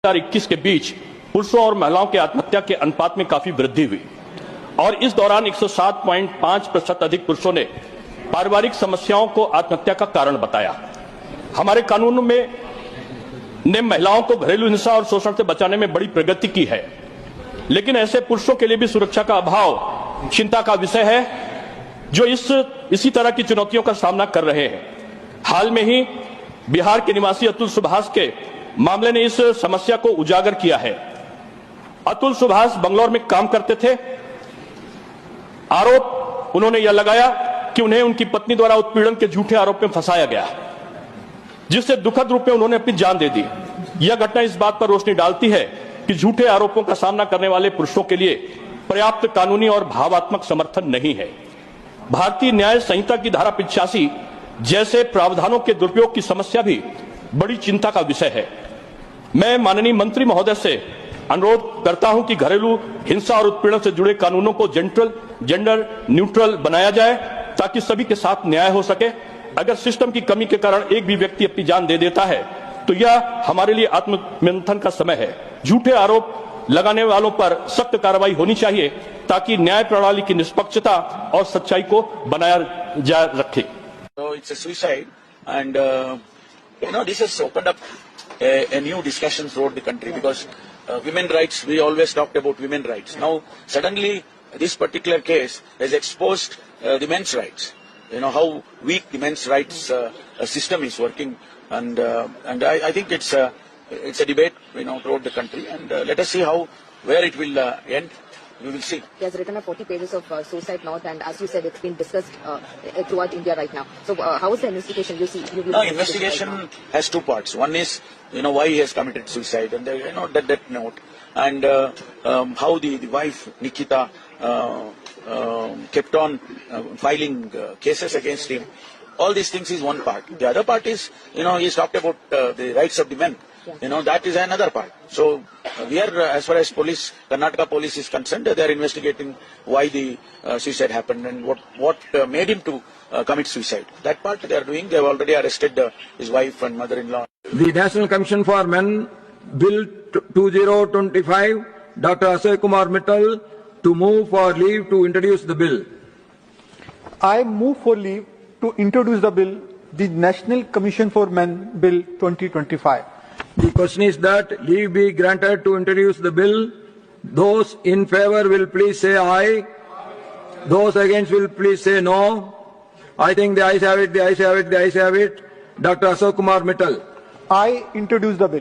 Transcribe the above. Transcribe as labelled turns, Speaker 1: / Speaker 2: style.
Speaker 1: 2021 के बीच पुरुषों और महिलाओं की आत्महत्या के अनुपात में काफी वृद्धि हुई और इस दौरान 107.5% अधिक पुरुषों ने पारिवारिक समस्याओं को आत्महत्या का कारण बताया। हमारे कानून में ने महिलाओं को घरेलू हिंसा और शोषण से बचाने में बड़ी प्रगति की है, लेकिन ऐसे पुरुषों के लिए भी सुरक्षा का अभाव चिंता का विषय है, जो इसी तरह की चुनौतियों का सामना कर रहे हैं। हाल में ही बिहार के निवासी अतुल सुभाष के मामले ने इस समस्या को उजागर किया है। अतुल सुभाष बंगलौर में काम करते थे। आरोप उन्होंने यह लगाया कि उन्हें उनकी पत्नी द्वारा उत्पीड़न के झूठे आरोप में फंसाया गया, जिससे दुखद रूप में उन्होंने अपनी जान दे दी। यह घटना इस बात पर रोशनी डालती है कि झूठे आरोपों का सामना करने वाले पुरुषों के लिए पर्याप्त कानूनी और भावात्मक समर्थन नहीं है। भारतीय न्याय संहिता की धारा 85 जैसे प्रावधानों के दुरुपयोग की समस्या भी बड़ी चिंता का विषय है। मैं माननीय मंत्री महोदय से अनुरोध करता हूं कि घरेलू हिंसा और उत्पीड़न से जुड़े कानूनों को जेंडर न्यूट्रल बनाया जाए, ताकि सभी के साथ न्याय हो सके। अगर सिस्टम की कमी के कारण एक भी व्यक्ति अपनी जान दे देता है तो यह हमारे लिए आत्ममंथन का समय है। झूठे आरोप लगाने वालों पर सख्त कार्रवाई होनी चाहिए, ताकि न्याय प्रणाली की निष्पक्षता और सच्चाई को बनाया जा रखे।
Speaker 2: So it's a suicide, and this has opened up a new discussion throughout the country, because women rights, we always talked about women rights. Now suddenly this particular case has exposed the men's rights. How weak the men's rights system is working, and I think it's a debate throughout the country, and let us see where it will end. We will see.
Speaker 3: He has written 40 pages of suicide note, and as you said, it's been discussed throughout India right now. So how is the investigation?
Speaker 2: No, investigation has two parts. One is, why he has committed suicide, and that note, and how the wife Nikita kept on filing cases against him. All these things is one part. The other part is, he's talked about the rights of the men. That is another part. So we are, as far as Karnataka police is concerned, they are investigating why the suicide happened and what made him to commit suicide. That part they are doing. They have already arrested his wife and mother-in-law.
Speaker 4: The National Commission for Men, Bill 2025, Dr. Akshay Kumar Mittal, to move for leave to introduce the bill.
Speaker 5: I move for leave to introduce the bill, the National Commission for Men, Bill 2025.
Speaker 4: The question is that leave be granted to introduce the bill. Those in favor will please say aye. Those against will please say no. I think the ayes have it, the ayes have it, the ayes have it. Dr. Ashok Kumar Mittal.
Speaker 5: I introduce the bill.